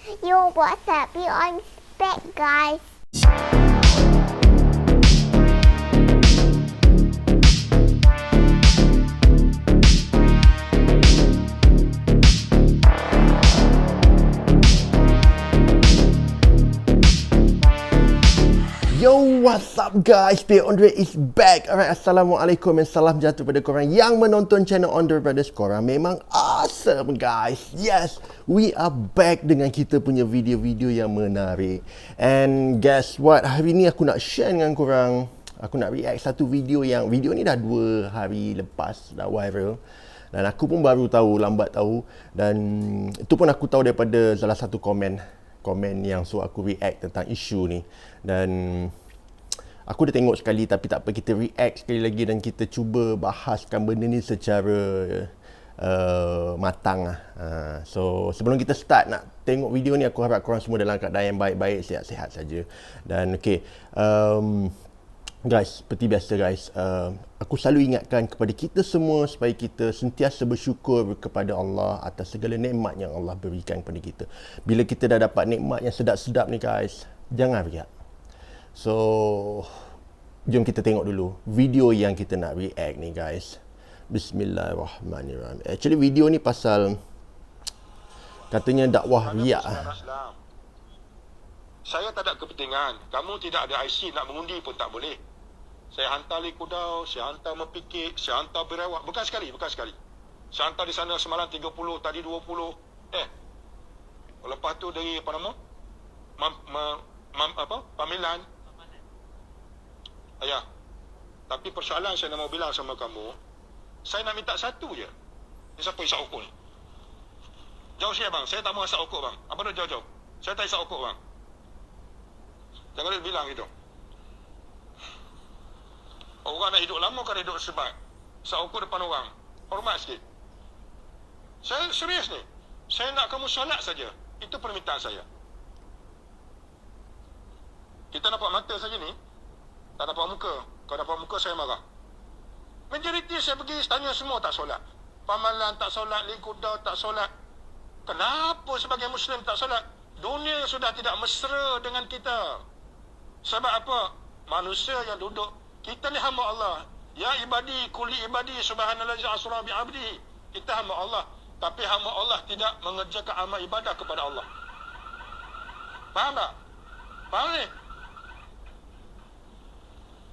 Yo, what's up? You on spec, guys. Yo, what's up guys? The Andre is back. Alright, Assalamualaikum and salam jatuh pada korang yang menonton channel Andre Brothers. Korang memang awesome guys. Yes, we are back dengan kita punya video-video yang menarik. And guess what? Hari ni aku nak share dengan korang. Aku nak react satu video ni dah 2 hari lepas dah viral. Dan aku pun baru tahu, lambat tahu. Dan itu pun aku tahu daripada salah satu komen yang suruh aku react tentang isu ni. Dan aku dah tengok sekali, tapi tak apa, kita react sekali lagi dan kita cuba bahaskan benda ni secara matang lah. So sebelum kita start nak tengok video ni, aku harap korang semua dalam keadaan yang baik-baik, sihat-sihat saja. Dan okay, guys, seperti biasa guys, aku selalu ingatkan kepada kita semua supaya kita sentiasa bersyukur kepada Allah atas segala nikmat yang Allah berikan kepada kita. Bila kita dah dapat nikmat yang sedap-sedap ni guys, jangan riak. So jom kita tengok dulu video yang kita nak react ni guys. Bismillahirrahmanirrahim. Actually video ni pasal katanya dakwah riak. Saya tak ada kepentingan. Kamu tidak ada IC, nak mengundi pun tak boleh. Saya hantar Likudau, saya hantar Mepikik, saya hantar Berawak. Bukan sekali. Saya hantar di sana semalam 30, tadi 20. Lepas tu dari apa nama? Pamilan. Ya. Tapi persoalan saya nak mau bilang sama kamu, saya nak minta satu je. Ni siapa isap okok ni? Jauh saya bang, saya tak mau isap okok bang. Apa tu jauh-jauh? Saya tak isap okok bang. Jangan dia bilang gitu. Orang nak hidup lama kan hidup sebat. Saukur depan orang. Hormat sikit. Saya serius ni. Saya nak kamu solat saja. Itu permintaan saya. Kita nampak mata saja ni. Tak nampak muka. Kalau nampak muka saya marah. Majoriti saya pergi tanya semua tak solat. Pamalan tak solat, Likudau tak solat. Kenapa sebagai Muslim tak solat? Dunia sudah tidak mesra dengan kita. Sebab apa? Manusia yang duduk, kita ni hamba Allah. Ya ibadi, kuli ibadi, subhanallazi asra bi abdihi. Kita hamba Allah. Tapi hamba Allah tidak mengerjakan amal ibadah kepada Allah. Faham tak? Faham ni?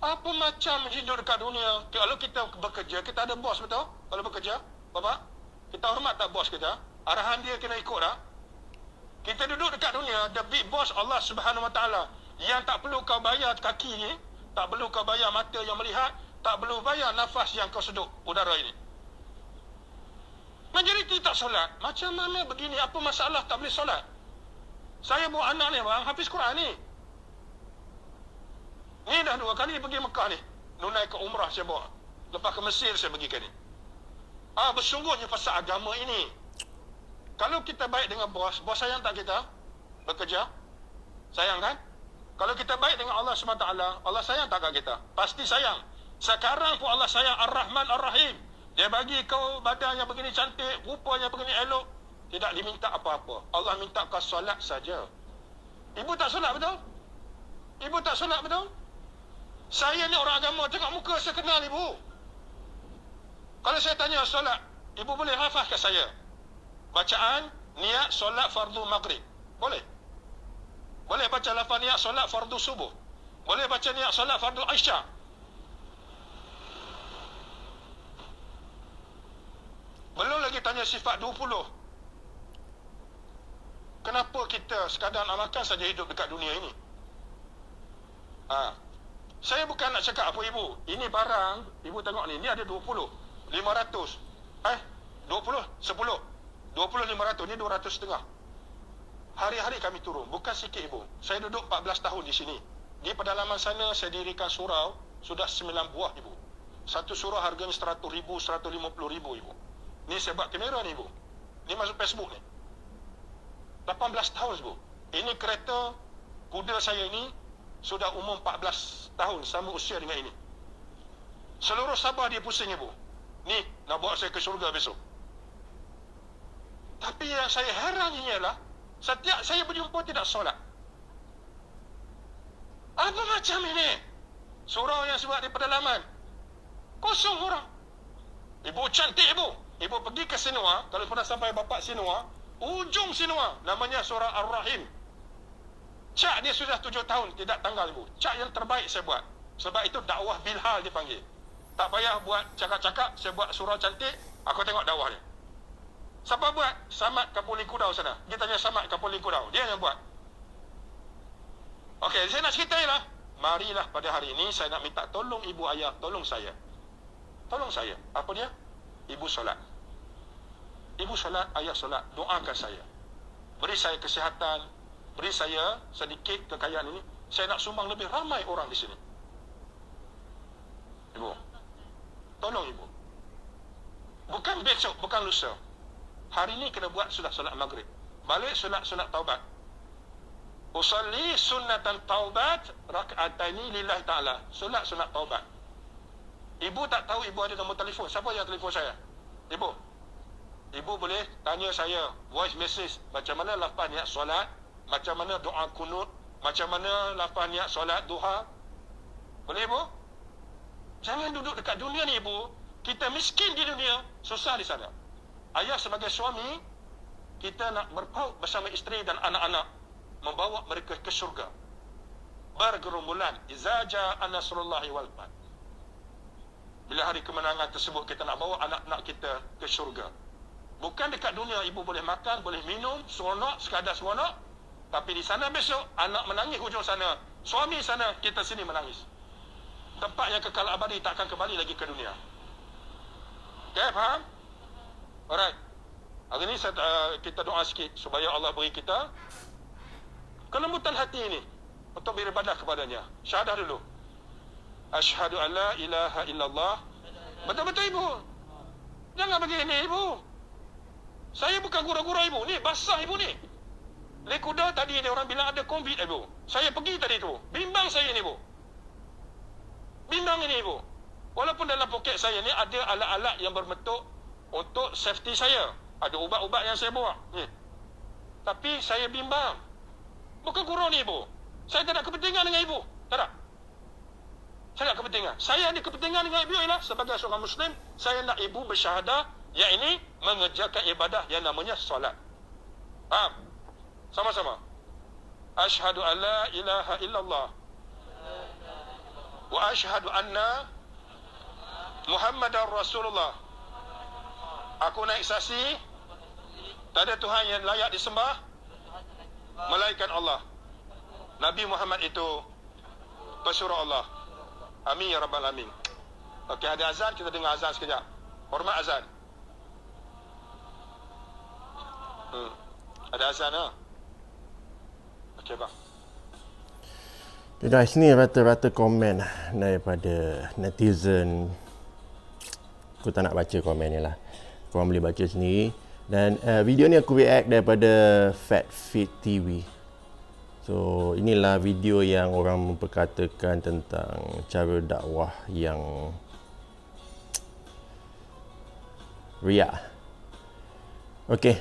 Apa macam hidup dekat dunia? Kalau kita bekerja, kita ada bos, betul? Kalau bekerja, Bapak, kita hormat tak bos kita? Arahan dia kena ikut tak? Kita duduk dekat dunia, the big boss Allah Subhanahu Wa Taala, yang tak perlu kau bayar kaki ni, tak perlu kau bayar mata yang melihat, tak perlu bayar nafas yang kau seduk udara ini. Majoriti tak solat. Macam mana begini? Apa masalah tak boleh solat? Saya bawa anak ni bang, hafiz Quran ni. Ni dah 2 kali pergi Mekah ni. Nunai ke umrah saya bawa. Lepas ke Mesir saya pergi ke ni. Bersungguhnya pasal agama ini. Kalau kita baik dengan bos sayang tak kita? Bekerja? Sayang kan? Kalau kita baik dengan Allah SWT, Allah sayang tak kat kita? Pasti sayang. Sekarang pun Allah sayang Ar-Rahman Ar-Rahim. Dia bagi kau badan yang begini cantik, rupa yang begini elok. Tidak diminta apa-apa. Allah minta kau solat saja. Ibu tak solat betul? Ibu tak solat betul? Saya ni orang agama, tengok muka saya kenal ibu. Kalau saya tanya solat, ibu boleh hafaz ke saya? Bacaan, niat solat fardu maghrib. Boleh? Boleh baca lafaz niat solat fardu subuh. Boleh baca niat solat fardu isya. Belum lagi tanya sifat 20. Kenapa kita sekadar nak makan saja hidup dekat dunia ini? Saya bukan nak cakap apa ibu. Ini barang, ibu tengok ni ada 20, 500. 20, 10. 20, 500, ni 200 setengah. Hari-hari kami turun. Bukan sikit ibu. Saya duduk 14 tahun di sini. Di pedalaman sana saya dirikan surau sudah 9 buah ibu. Satu surau harganya 100 ribu, 150 ribu ibu. Ni saya buat kamera ni ibu. Ni masuk Facebook ni. 18 tahun ibu. Ini kereta kuda saya ini sudah umur 14 tahun, sama usia dengan ini. Seluruh Sabah dia pusing ibu. Ni nak bawa saya ke syurga besok. Tapi yang saya heran ialah Setiap saya berjumpa tidak solat. Apa macam ini? Surau yang sebab di pedalaman. Kosong orang. Ibu cantik ibu. Ibu pergi ke Sinua. Kalau pernah sampai bapak Sinua, ujung Sinua, namanya surau Ar-Rahim. Cak dia sudah 7 tahun tidak tanggal ibu. Cak yang terbaik saya buat. Sebab itu dakwah Bilhal dipanggil. Tak payah buat cakap-cakap, saya buat surau cantik, aku tengok dakwah dia. Siapa buat? Samad Kapuli Kudau sana. Dia tanya Samad Kapuli Kudau. Dia yang buat. Okey, saya nak cerita lah. Marilah pada hari ini saya nak minta tolong ibu ayah, tolong saya. Tolong saya. Apa dia? Ibu solat. Ibu solat, ayah solat. Doakan saya. Beri saya kesihatan. Beri saya sedikit kekayaan ini. Saya nak sumbang lebih ramai orang di sini. Ibu. Tolong ibu. Bukan besok, bukan lusa. Hari ini kena buat sudah solat maghrib. Balik solat taubat. Usalli sunnatan taubat raka'ataini lillahi ta'ala. Solat taubat. Ibu tak tahu ibu ada nombor telefon. Siapa yang telefon saya? Ibu. Ibu boleh tanya saya voice message macam mana lafaz niat solat, macam mana doa kunut, macam mana lafaz niat solat duha. Boleh ibu? Jangan duduk dekat dunia ni ibu. Kita miskin di dunia, susah di sana. Ayah sebagai suami, kita nak berpaut bersama isteri dan anak-anak, membawa mereka ke syurga. Bergerombolan iza ja'a nasrullahi wal fath. Bila hari kemenangan tersebut kita nak bawa anak-anak kita ke syurga. Bukan dekat dunia ibu boleh makan, boleh minum, seronok, sekadar seronok. Tapi di sana besok anak menangis hujung sana, suami sana, kita sini menangis. Tempat yang kekal abadi tak akan kembali lagi ke dunia. Okay, faham? Alright. Hari ini kita doa sikit supaya Allah beri kita kelembutan hati ini untuk beribadah kepadanya. Syahadah dulu. Asyhadu an la ilaha illallah. Betul-betul ibu. Jangan begini ibu. Saya bukan gura-gura ibu. Ni basah ibu ni. Lekuda tadi dia orang bilang ada COVID ibu. Saya pergi tadi tu. Bimbang saya ni ibu. Bimbang ini ibu. Walaupun dalam poket saya ni ada alat-alat yang berbentuk untuk safety saya. Ada ubat-ubat yang saya bawa. Ni. Tapi saya bimbang. Bukan guru ni ibu. Saya tak ada kepentingan dengan ibu. Tak ada. Saya nak kepentingan. Saya ada kepentingan dengan ibu ialah sebagai seorang Muslim, saya nak ibu bersyahadah yang ini mengerjakan ibadah yang namanya solat. Faham? Sama-sama. Asyhadu an la ilaha illallah. Wa asyhadu anna Muhammadar Rasulullah. Aku naik saksi tak ada Tuhan yang layak disembah melainkan Allah. Nabi Muhammad itu pesuruh Allah. Amin ya rabbal alamin. Okey, ada azan, kita dengar azan sekejap. Hormat azan. Ada azan ah. Okey bang. Okay guys, ni rata-rata komen daripada netizen. Aku tak nak baca komen ni lah. Korang boleh baca sendiri. Dan video ni aku react daripada Fat Fit TV. So inilah video yang orang memperkatakan tentang cara dakwah yang riak. Okey.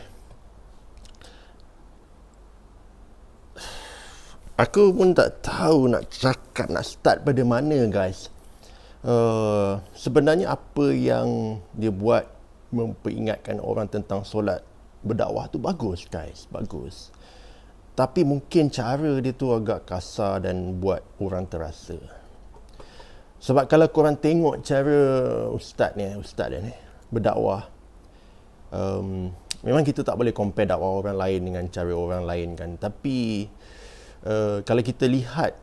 Aku pun tak tahu nak cakap, nak start pada mana guys. Sebenarnya apa yang dia buat memperingatkan orang tentang solat berdakwah tu bagus guys, bagus. Tapi mungkin cara dia tu agak kasar dan buat orang terasa. Sebab kalau korang tengok cara ustaz dia ni berdakwah, memang kita tak boleh compare dakwah orang lain dengan cara orang lain kan. Tapi kalau kita lihat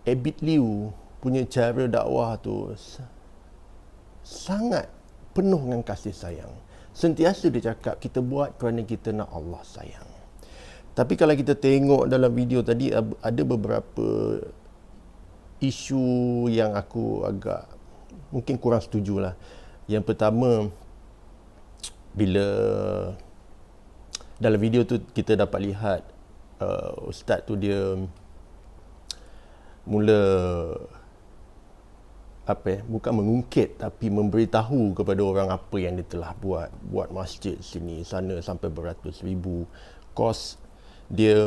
Abid Liu punya cara dakwah tu sangat penuh dengan kasih sayang. Sentiasa dia cakap kita buat kerana kita nak Allah sayang. Tapi kalau kita tengok dalam video tadi, ada beberapa isu yang aku agak mungkin kurang setuju lah. Yang pertama, bila dalam video tu kita dapat lihat ustaz tu dia mula bukan mengungkit tapi memberitahu kepada orang apa yang dia telah buat masjid sini sana sampai beratus ribu, kos dia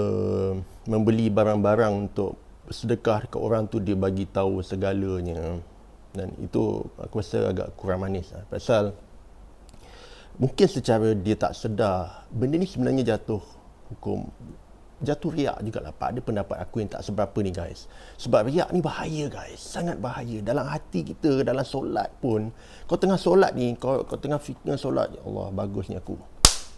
membeli barang-barang untuk sedekah dekat orang tu, dia bagi tahu segalanya. Dan itu aku rasa agak kurang manis lah. Pasal mungkin secara dia tak sedar, benda ni sebenarnya jatuh riak jugalah. Pada pendapat aku yang tak seberapa ni guys. Sebab riak ni bahaya guys, sangat bahaya. Dalam hati kita, dalam solat pun, kau tengah solat ni, kau tengah fikir solat, ya Allah bagusnya aku,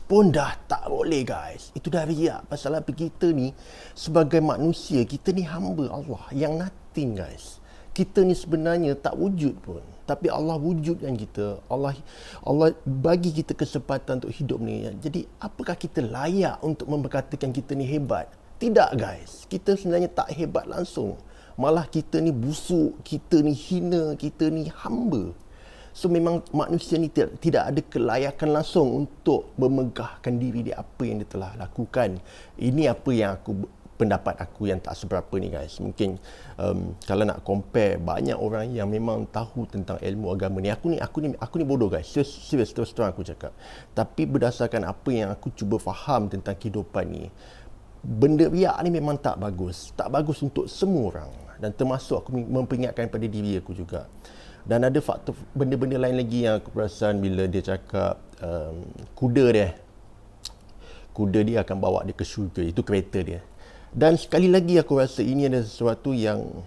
pun dah tak boleh guys. Itu dah riak. Pasal apa, kita ni sebagai manusia, kita ni hamba Allah yang nothing guys. Kita ni sebenarnya tak wujud pun, tapi Allah wujudkan kita. Allah bagi kita kesempatan untuk hidup ni. Jadi apakah kita layak untuk memberkatakan kita ni hebat? Tidak guys. Kita sebenarnya tak hebat langsung. Malah kita ni busuk, kita ni hina, kita ni hamba. So memang manusia ni tidak ada kelayakan langsung untuk memegahkan diri dia apa yang dia telah lakukan. Ini apa yang pendapat aku yang tak seberapa ni guys. Mungkin kalau nak compare, banyak orang yang memang tahu tentang ilmu agama ni. Aku ni bodoh guys. Serius terus terang aku cakap. Tapi berdasarkan apa yang aku cuba faham tentang kehidupan ni, benda riak ni memang tak bagus. Tak bagus untuk semua orang. Dan termasuk aku memperingatkan pada diri aku juga. Dan ada faktor benda-benda lain lagi yang aku perasan bila dia cakap kuda dia akan bawa dia ke syurga. Itu kereta dia. Dan sekali lagi aku rasa ini adalah sesuatu yang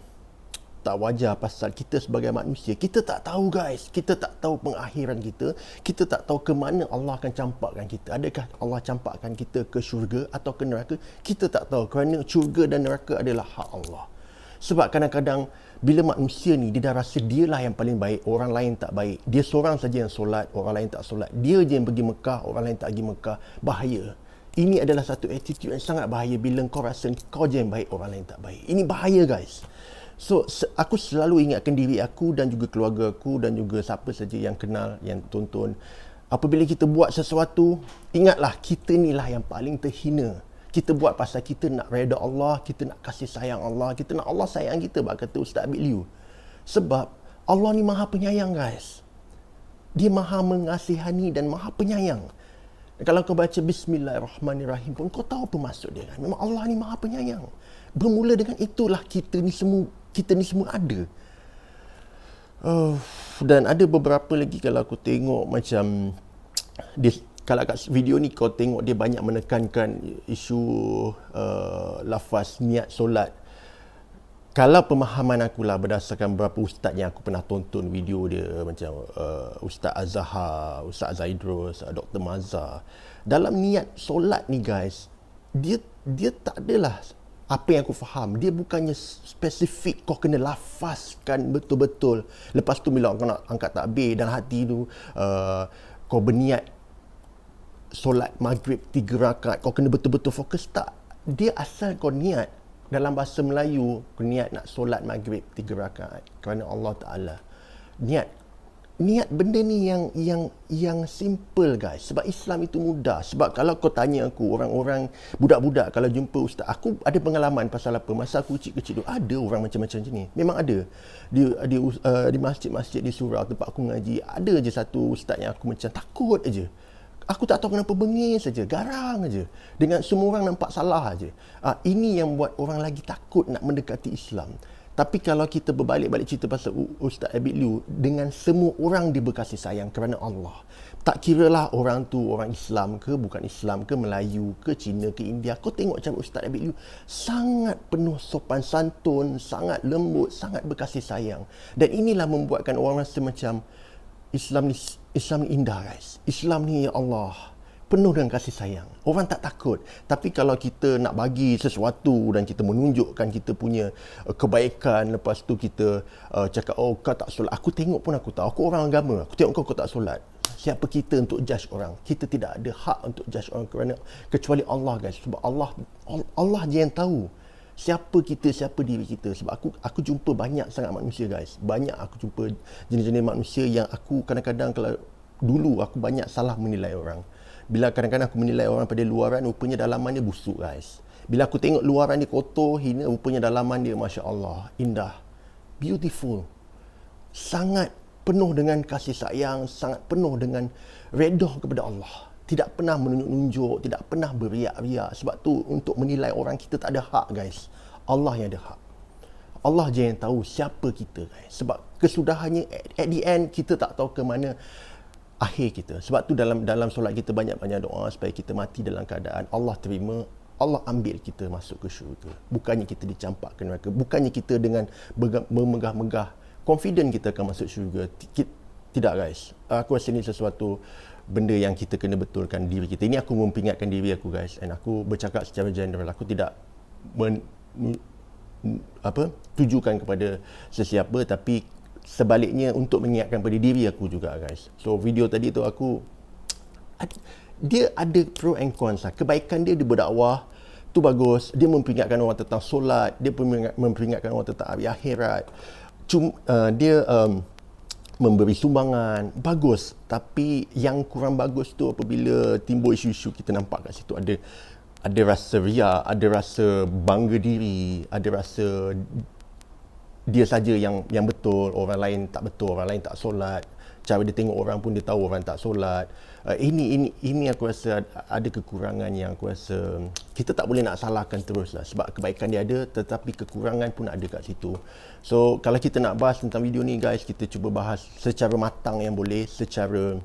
tak wajar. Pasal kita sebagai manusia, kita tak tahu guys. Kita tak tahu pengakhiran kita. Kita tak tahu ke mana Allah akan campakkan kita. Adakah Allah campakkan kita ke syurga atau ke neraka? Kita tak tahu, kerana syurga dan neraka adalah hak Allah. Sebab kadang-kadang bila manusia ni, dia dah rasa dialah yang paling baik, orang lain tak baik. Dia seorang saja yang solat, orang lain tak solat. Dia je yang pergi Mekah, orang lain tak pergi Mekah. Bahaya. Ini adalah satu attitude yang sangat bahaya bila kau rasa kau je yang baik, orang lain tak baik. Ini bahaya guys. So aku selalu ingatkan diri aku dan juga keluarga aku dan juga siapa saja yang kenal, yang tonton, apabila kita buat sesuatu, ingatlah kita inilah yang paling terhina. Kita buat pasal kita nak reda Allah, kita nak kasih sayang Allah, kita nak Allah sayang kita, kata Ustaz Abid Liu. Sebab Allah ni maha penyayang guys. Dia maha mengasihani dan maha penyayang. Kalau kau baca Bismillahirrahmanirrahim pun, kau tahu apa maksud dia kan? Memang Allah ni maha penyayang. Bermula dengan itulah kita ni semua ada. Dan ada beberapa lagi kalau aku tengok macam kalau kat video ni kau tengok dia banyak menekankan isu lafaz niat solat. Kalau pemahaman aku lah berdasarkan beberapa ustaz yang aku pernah tonton video dia, macam Ustaz Azhar, Ustaz Zaidrus, Dr. Mazhar, dalam niat solat ni guys, dia tak adalah apa yang aku faham, dia bukannya spesifik kau kena lafazkan betul-betul. Lepas tu bila kau nak angkat takbir dan hati tu kau berniat solat maghrib 3 rakaat, kau kena betul-betul fokus. Tak, dia asal kau niat. Dalam bahasa Melayu, kau niat nak solat maghrib 3 rakaat kerana Allah Ta'ala. Niat benda ni yang simple guys. Sebab Islam itu mudah. Sebab kalau kau tanya aku, orang-orang budak-budak kalau jumpa ustaz, aku ada pengalaman pasal apa, masa aku kecil-kecil tu ada orang macam-macam macam ni. Memang ada. Di masjid-masjid di surau tempat aku ngaji, ada je satu ustaz yang aku macam takut aja. Aku tak tahu kenapa, bengis saja, garang aja. Dengan semua orang nampak salah aja. Ini yang buat orang lagi takut nak mendekati Islam. Tapi kalau kita berbalik-balik cerita pasal Ustaz Abid Liu, dengan semua orang dia berkasih sayang kerana Allah. Tak kiralah orang tu orang Islam ke, bukan Islam ke, Melayu ke, Cina ke, India. Kau tengok macam Ustaz Abid Liu, sangat penuh sopan santun, sangat lembut, sangat berkasih sayang. Dan inilah membuatkan orang rasa macam Islam ni indah guys. Islam ni, ya Allah, penuh dengan kasih sayang. Orang tak takut. Tapi kalau kita nak bagi sesuatu dan kita menunjukkan kita punya kebaikan, lepas tu kita cakap, oh kau tak solat. Aku tengok pun aku tahu, aku orang agama, aku tengok kau tak solat. Siapa kita untuk judge orang? Kita tidak ada hak untuk judge orang kerana kecuali Allah guys. Sebab Allah je yang tahu siapa kita, siapa diri kita. Sebab aku jumpa banyak sangat manusia guys. Banyak aku jumpa jenis-jenis manusia yang aku kadang-kadang, kalau dulu aku banyak salah menilai orang. Bila kadang-kadang aku menilai orang pada luaran, rupanya dalaman dia busuk guys. Bila aku tengok luaran dia kotor, hina, rupanya dalaman dia Masya Allah, indah, beautiful, sangat penuh dengan kasih sayang, sangat penuh dengan redha kepada Allah. tidak pernah menunjuk-nunjuk, tidak pernah beriak-riak. Sebab tu untuk menilai orang kita tak ada hak guys. Allah yang ada hak. Allah je yang tahu siapa kita guys. Sebab kesudahannya at the end kita tak tahu ke mana akhir kita. Sebab tu dalam solat kita banyak-banyak doa supaya kita mati dalam keadaan Allah terima, Allah ambil kita masuk ke syurga. Bukannya kita dicampak ke neraka. Bukannya kita dengan memegah-megah confident kita akan masuk syurga. Tidak guys. Aku rasa ini sesuatu benda yang kita kena betulkan diri kita. Ini aku memperingatkan diri aku guys. And aku bercakap secara general. Aku tidak tujukan kepada sesiapa, tapi sebaliknya untuk mengingatkan pada diri aku juga guys. So video tadi tu aku dia ada pro and cons lah. Kebaikan dia berdakwah tu bagus, dia memperingatkan orang tentang solat, dia memperingatkan orang tentang hari akhirat. Dia memberi sumbangan, bagus. Tapi yang kurang bagus tu apabila timbul isu-isu kita nampak kat situ ada rasa riak, ada rasa bangga diri, ada rasa dia saja yang betul, orang lain tak betul, orang lain tak solat. Cara dia tengok orang pun dia tahu orang tak solat. Ini aku rasa ada kekurangan yang aku rasa kita tak boleh nak salahkan terus lah. Sebab kebaikan dia ada, tetapi kekurangan pun ada kat situ. So kalau kita nak bahas tentang video ni guys, kita cuba bahas secara matang yang boleh, secara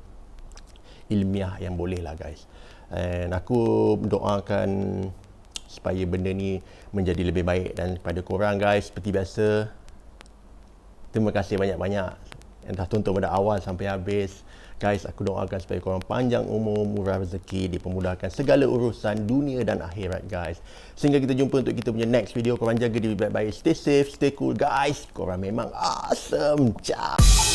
ilmiah yang boleh lah guys. And aku doakan supaya benda ni menjadi lebih baik. Dan kepada korang guys, seperti biasa, terima kasih banyak-banyak yang dah tonton pada awal sampai habis. Guys, aku doakan supaya korang panjang umur, murah rezeki, dipermudahkan segala urusan dunia dan akhirat guys. Sehingga kita jumpa untuk kita punya next video. Korang jaga diri baik-baik, stay safe, stay cool guys. Korang memang awesome. Ciao.